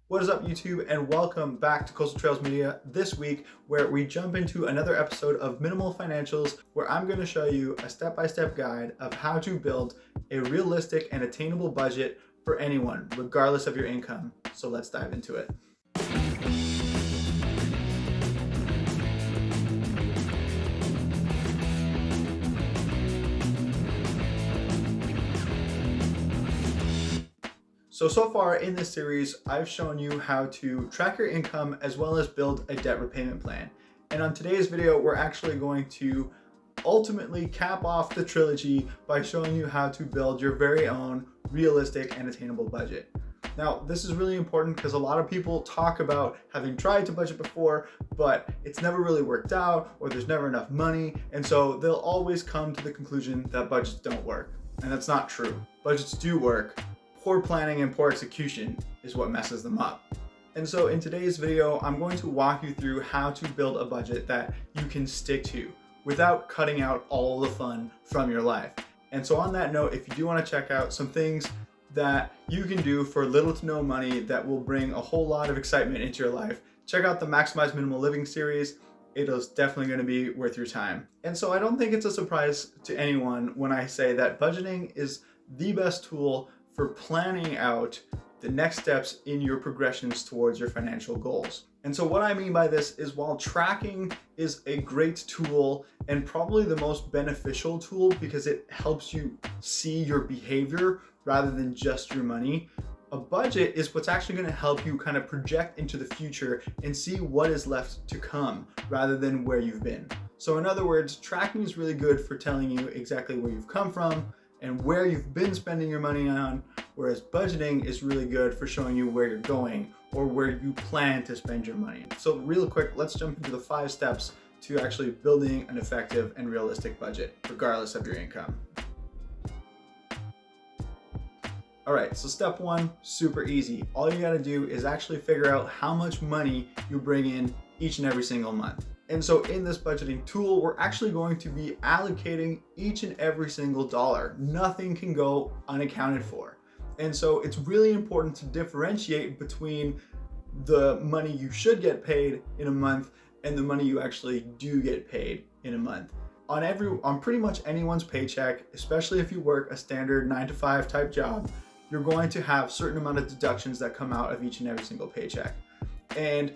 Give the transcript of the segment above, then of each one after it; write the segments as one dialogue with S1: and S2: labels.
S1: What is up, YouTube, and welcome back to Coastal Trails Media this week, where we jump into another episode of Minimal Financials, where I'm going to show you a step-by-step guide of how to build a realistic and attainable budget for anyone, regardless of your income. So let's dive into it. So far in this series, I've shown you how to track your income as well as build a debt repayment plan. And on today's video, we're actually going to ultimately cap off the trilogy by showing you how to build your very own realistic and attainable budget. Now, this is really important because a lot of people talk about having tried to budget before, but it's never really worked out, or there's never enough money, and so they'll always come to the conclusion that budgets don't work. And that's not true. Budgets do work. Poor planning and poor execution is what messes them up. And so in today's video, I'm going to walk you through how to build a budget that you can stick to without cutting out all the fun from your life. And so on that note, if you do want to check out some things that you can do for little to no money that will bring a whole lot of excitement into your life, check out the Maximize Minimal Living series. It is definitely going to be worth your time. And so I don't think it's a surprise to anyone when I say that budgeting is the best tool for planning out the next steps in your progressions towards your financial goals. And so what I mean by this is, while tracking is a great tool and probably the most beneficial tool because it helps you see your behavior rather than just your money, a budget is what's actually going to help you kind of project into the future and see what is left to come rather than where you've been. So in other words, tracking is really good for telling you exactly where you've come from and where you've been spending your money on, whereas budgeting is really good for showing you where you're going or where you plan to spend your money. So real quick, let's jump into the 5 steps to actually building an effective and realistic budget, regardless of your income. All right, so step 1, super easy. All you gotta do is actually figure out how much money you bring in each and every single month. And so in this budgeting tool, we're actually going to be allocating each and every single dollar. Nothing can go unaccounted for. And so it's really important to differentiate between the money you should get paid in a month and the money you actually do get paid in a month. On pretty much anyone's paycheck, especially if you work a standard 9-to-5 type job, you're going to have a certain amount of deductions that come out of each and every single paycheck. And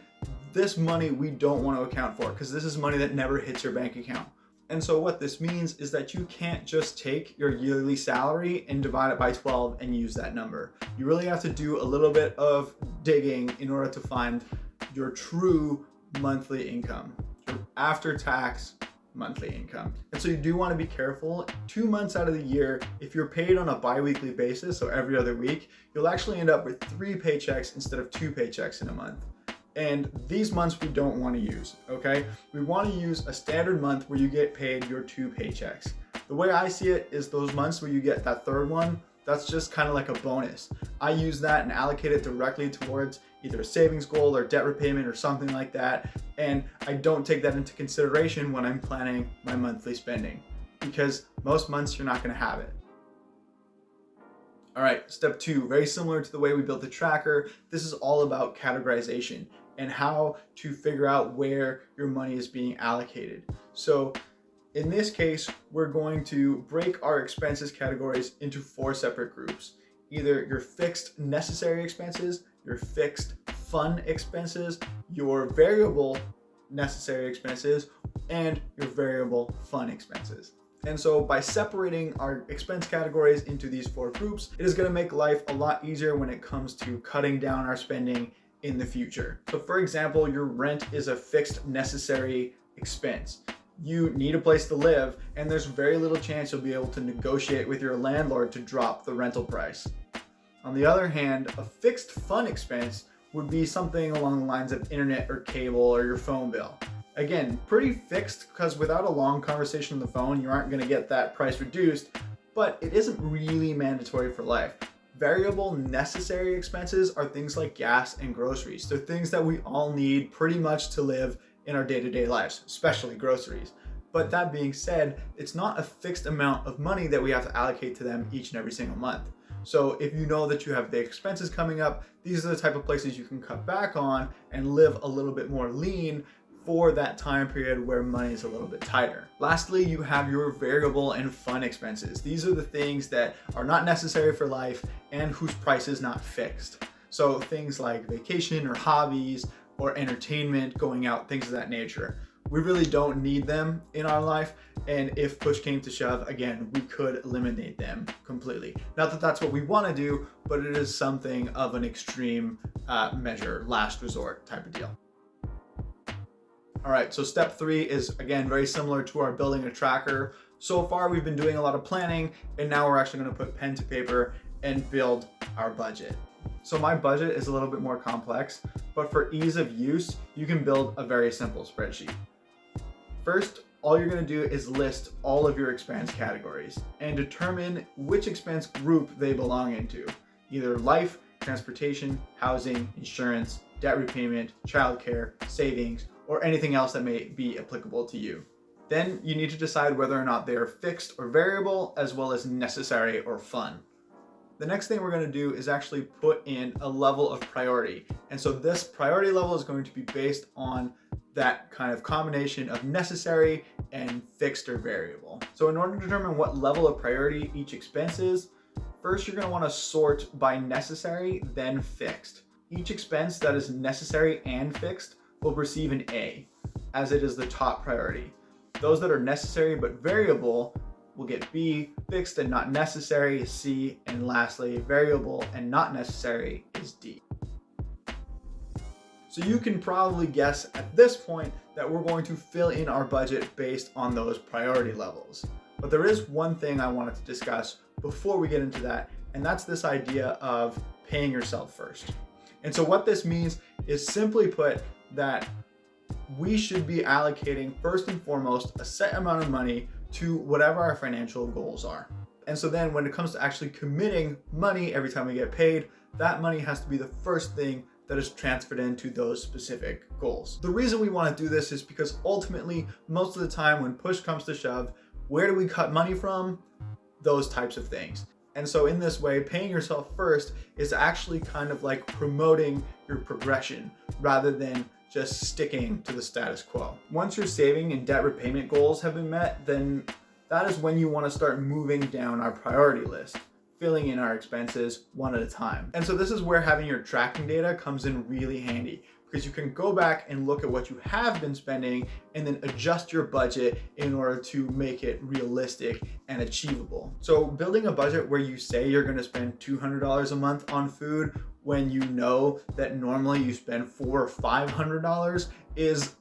S1: this money we don't want to account for because this is money that never hits your bank account. And so what this means is that you can't just take your yearly salary and divide it by 12 and use that number. You really have to do a little bit of digging in order to find your true monthly income, your after-tax monthly income. And so you do want to be careful. 2 months out of the year, if you're paid on a bi-weekly basis, so every other week, you'll actually end up with 3 paychecks instead of 2 paychecks in a month. And these months we don't want to use, okay? We want to use a standard month where you get paid your 2 paychecks. The way I see it is those months where you get that third one, that's just kind of like a bonus. I use that and allocate it directly towards either a savings goal or debt repayment or something like that. And I don't take that into consideration when I'm planning my monthly spending because most months you're not going to have it. All right, step 2, very similar to the way we built the tracker. This is all about categorization and how to figure out where your money is being allocated. So in this case, we're going to break our expenses categories into 4 separate groups. Either your fixed necessary expenses, your fixed fun expenses, your variable necessary expenses, and your variable fun expenses. And so by separating our expense categories into these 4 groups, it is going to make life a lot easier when it comes to cutting down our spending in the future. So for example, your rent is a fixed necessary expense. You need a place to live, and there's very little chance you'll be able to negotiate with your landlord to drop the rental price. On the other hand, a fixed fun expense would be something along the lines of internet or cable or your phone bill. Again, pretty fixed because without a long conversation on the phone, you aren't going to get that price reduced, but it isn't really mandatory for life. Variable necessary expenses are things like gas and groceries. They're things that we all need pretty much to live in our day-to-day lives, especially groceries. But that being said, it's not a fixed amount of money that we have to allocate to them each and every single month. So if you know that you have big expenses coming up, these are the type of places you can cut back on and live a little bit more lean for that time period where money is a little bit tighter. Lastly, you have your variable and fun expenses. These are the things that are not necessary for life and whose price is not fixed. So things like vacation or hobbies or entertainment, going out, things of that nature. We really don't need them in our life, and if push came to shove, again, we could eliminate them completely. Not that that's what we want to do, but it is something of an extreme measure, last resort type of deal. All right, so step 3 is, again, very similar to our building a tracker. So far, we've been doing a lot of planning, and now we're actually going to put pen to paper and build our budget. So my budget is a little bit more complex, but for ease of use, you can build a very simple spreadsheet. First, all you're going to do is list all of your expense categories and determine which expense group they belong into, either life, transportation, housing, insurance, debt repayment, childcare, savings, or anything else that may be applicable to you. Then you need to decide whether or not they are fixed or variable, as well as necessary or fun. The next thing we're going to do is actually put in a level of priority. And so this priority level is going to be based on that kind of combination of necessary and fixed or variable. So in order to determine what level of priority each expense is, first you're going to want to sort by necessary, then fixed. Each expense that is necessary and fixed will receive an A, as it is the top priority. Those that are necessary but variable will get B, fixed and not necessary is C, and lastly, variable and not necessary is D. So you can probably guess at this point that we're going to fill in our budget based on those priority levels. But there is one thing I wanted to discuss before we get into that, and that's this idea of paying yourself first. And so what this means is, simply put, that we should be allocating first and foremost a set amount of money to whatever our financial goals are. And so then when it comes to actually committing money every time we get paid, that money has to be the first thing that is transferred into those specific goals. The reason we want to do this is because ultimately, most of the time when push comes to shove, where do we cut money from? Those types of things. And so in this way, paying yourself first is actually kind of like promoting your progression rather than just sticking to the status quo. Once your saving and debt repayment goals have been met, then that is when you want to start moving down our priority list, filling in our expenses one at a time. And so this is where having your tracking data comes in really handy, because you can go back and look at what you have been spending and then adjust your budget in order to make it realistic and achievable. So building a budget where you say you're going to spend $200 a month on food when you know that normally you spend $400 or $500 is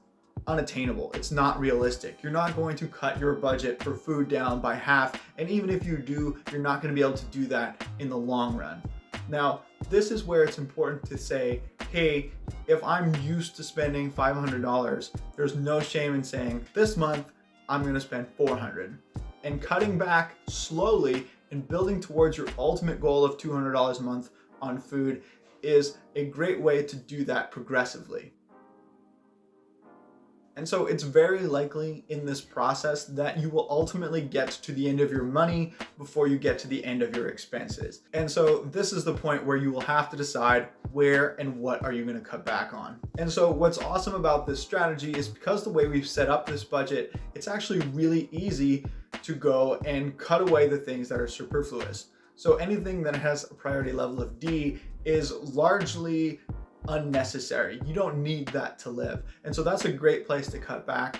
S1: unattainable. It's not realistic. You're not going to cut your budget for food down by half, and even if you do, you're not going to be able to do that in the long run. Now, this is where it's important to say, hey, if I'm used to spending $500, there's no shame in saying, this month, I'm going to spend $400. And cutting back slowly and building towards your ultimate goal of $200 a month on food is a great way to do that progressively. And so it's very likely in this process that you will ultimately get to the end of your money before you get to the end of your expenses. And so this is the point where you will have to decide where and what are you going to cut back on. And so what's awesome about this strategy is, because the way we've set up this budget, it's actually really easy to go and cut away the things that are superfluous. So anything that has a priority level of D is largely unnecessary. You don't need that to live. And so that's a great place to cut back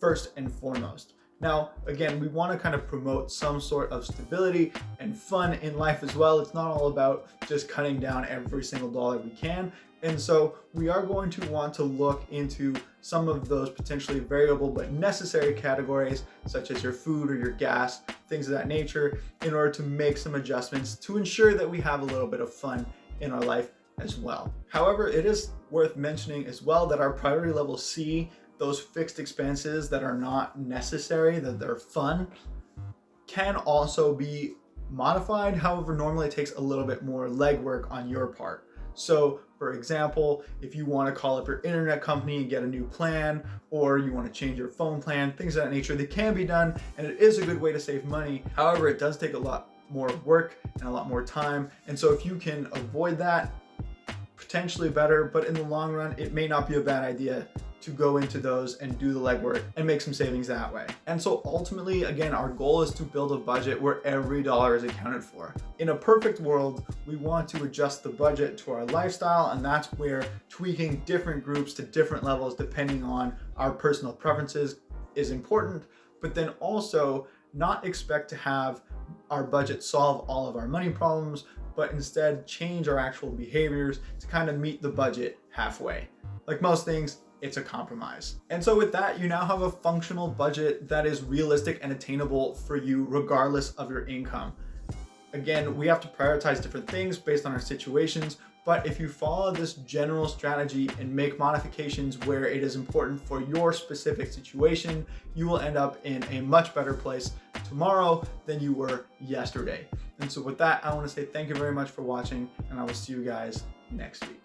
S1: first and foremost. Now, again, we want to kind of promote some sort of stability and fun in life as well. It's not all about just cutting down every single dollar we can. And so we are going to want to look into some of those potentially variable but necessary categories, such as your food or your gas, things of that nature, in order to make some adjustments to ensure that we have a little bit of fun in our life as well. However, it is worth mentioning as well that our priority level C, those fixed expenses that are not necessary, that they're fun, can also be modified. However, normally it takes a little bit more legwork on your part. So for example, if you want to call up your internet company and get a new plan, or you want to change your phone plan, things of that nature, they can be done, and it is a good way to save money. However, it does take a lot more work and a lot more time. And so if you can avoid that, potentially better, but in the long run, it may not be a bad idea to go into those and do the legwork and make some savings that way. And so ultimately, again, our goal is to build a budget where every dollar is accounted for. In a perfect world, we want to adjust the budget to our lifestyle, and that's where tweaking different groups to different levels depending on our personal preferences is important, but then also not expect to have our budget solve all of our money problems, but instead change our actual behaviors to kind of meet the budget halfway. Like most things, it's a compromise. And so with that, you now have a functional budget that is realistic and attainable for you regardless of your income. Again, we have to prioritize different things based on our situations, but if you follow this general strategy and make modifications where it is important for your specific situation, you will end up in a much better place tomorrow than you were yesterday. And so with that, I want to say thank you very much for watching, and I will see you guys next week.